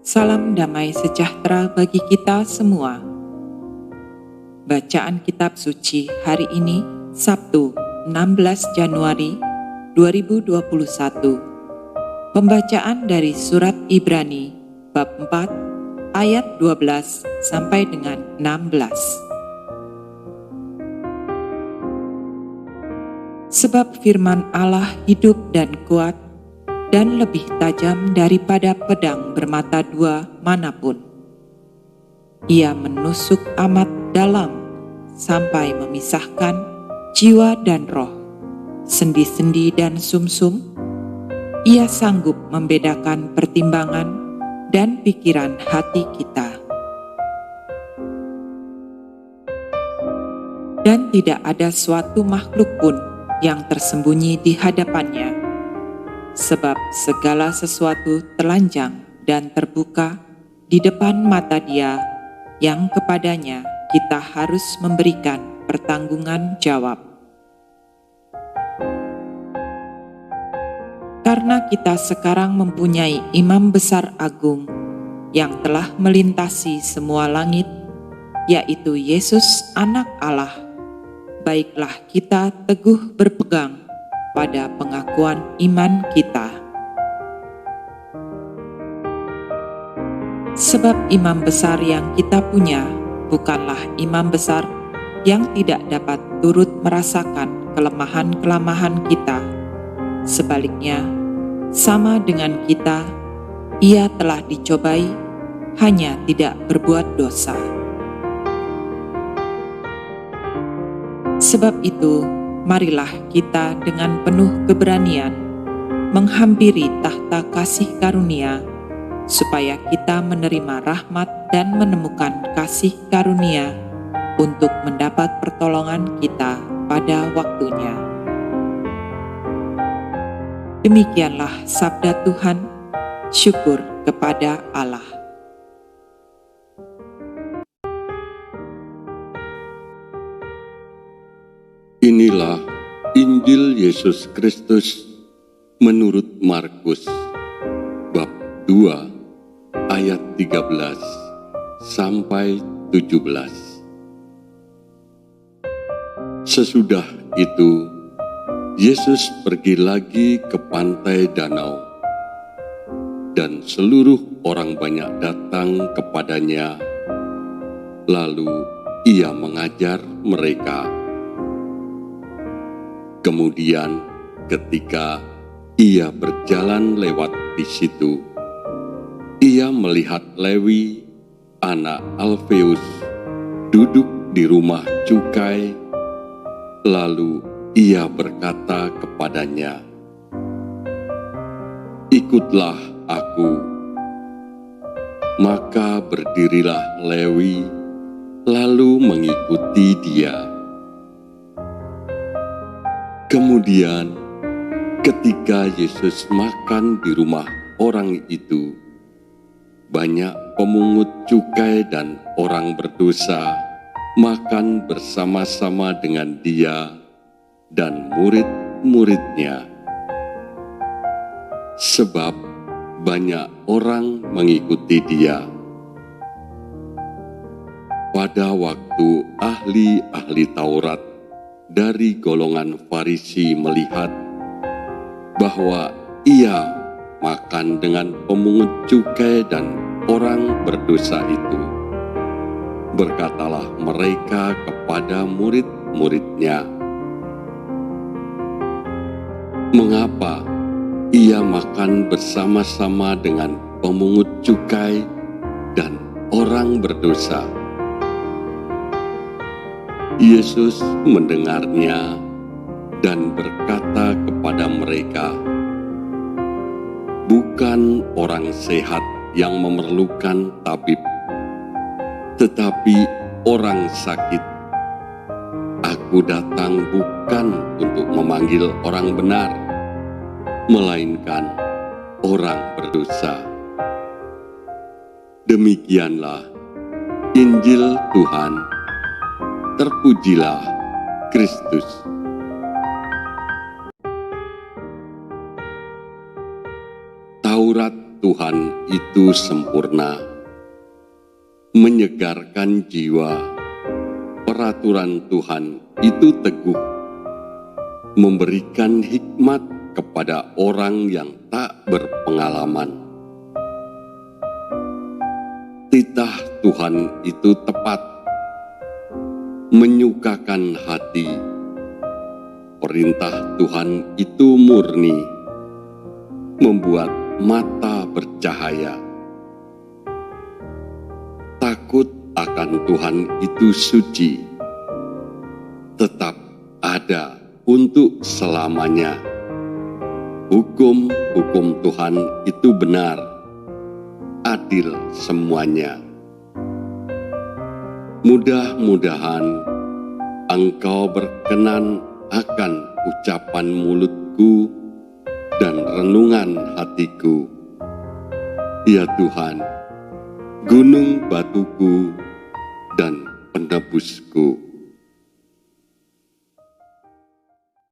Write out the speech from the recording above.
Salam damai sejahtera bagi kita semua. Bacaan Kitab Suci hari ini, Sabtu 16 Januari 2021. Pembacaan dari Surat Ibrani, bab 4, ayat 12 sampai dengan 16. Sebab firman Allah hidup dan kuat, dan lebih tajam daripada pedang bermata dua manapun. Ia menusuk amat dalam sampai memisahkan jiwa dan roh, sendi-sendi dan sumsum. Ia sanggup membedakan pertimbangan dan pikiran hati kita. Dan tidak ada suatu makhluk pun yang tersembunyi di hadapannya, sebab segala sesuatu telanjang dan terbuka di depan mata Dia yang kepadanya kita harus memberikan pertanggungan jawab. Karena kita sekarang mempunyai Imam Besar Agung yang telah melintasi semua langit, yaitu Yesus Anak Allah, baiklah kita teguh berpegang pada pengakuan iman kita. Sebab imam besar yang kita punya bukanlah imam besar yang tidak dapat turut merasakan kelemahan-kelemahan kita. Sebaliknya, sama dengan kita, ia telah dicobai, hanya tidak berbuat dosa. Sebab itu, marilah kita dengan penuh keberanian menghampiri tahta kasih karunia, supaya kita menerima rahmat dan menemukan kasih karunia untuk mendapat pertolongan kita pada waktunya. Demikianlah sabda Tuhan, syukur kepada Allah. Inilah Injil Yesus Kristus menurut Markus, bab 2, ayat 13 sampai 17. Sesudah itu, Yesus pergi lagi ke pantai danau, dan seluruh orang banyak datang kepadanya. Lalu Ia mengajar mereka. Kemudian ketika Ia berjalan lewat di situ, Ia melihat Lewi, anak Alfeus, duduk di rumah cukai. Lalu Ia berkata kepadanya, "Ikutlah Aku." Maka berdirilah Lewi, lalu mengikuti Dia. Kemudian, ketika Yesus makan di rumah orang itu, banyak pemungut cukai dan orang berdosa makan bersama-sama dengan Dia dan murid-muridnya. Sebab banyak orang mengikuti Dia. Pada waktu ahli-ahli Taurat dari golongan Farisi melihat bahwa Ia makan dengan pemungut cukai dan orang berdosa itu, berkatalah mereka kepada murid-muridnya, "Mengapa Ia makan bersama-sama dengan pemungut cukai dan orang berdosa?" Yesus mendengarnya dan berkata kepada mereka, "Bukan orang sehat yang memerlukan tabib, tetapi orang sakit. Aku datang bukan untuk memanggil orang benar, melainkan orang berdosa." Demikianlah Injil Tuhan. Terpujilah Kristus. Taurat Tuhan itu sempurna, menyegarkan jiwa. Peraturan Tuhan itu teguh, memberikan hikmat kepada orang yang tak berpengalaman. Titah Tuhan itu tepat, menyukakan hati. Perintah Tuhan itu murni, membuat mata bercahaya. Takut akan Tuhan itu suci, tetap ada untuk selamanya. Hukum-hukum Tuhan itu benar, adil semuanya. Mudah-mudahan Engkau berkenan akan ucapan mulutku dan renungan hatiku. Ya Tuhan, gunung batuku dan penebusku.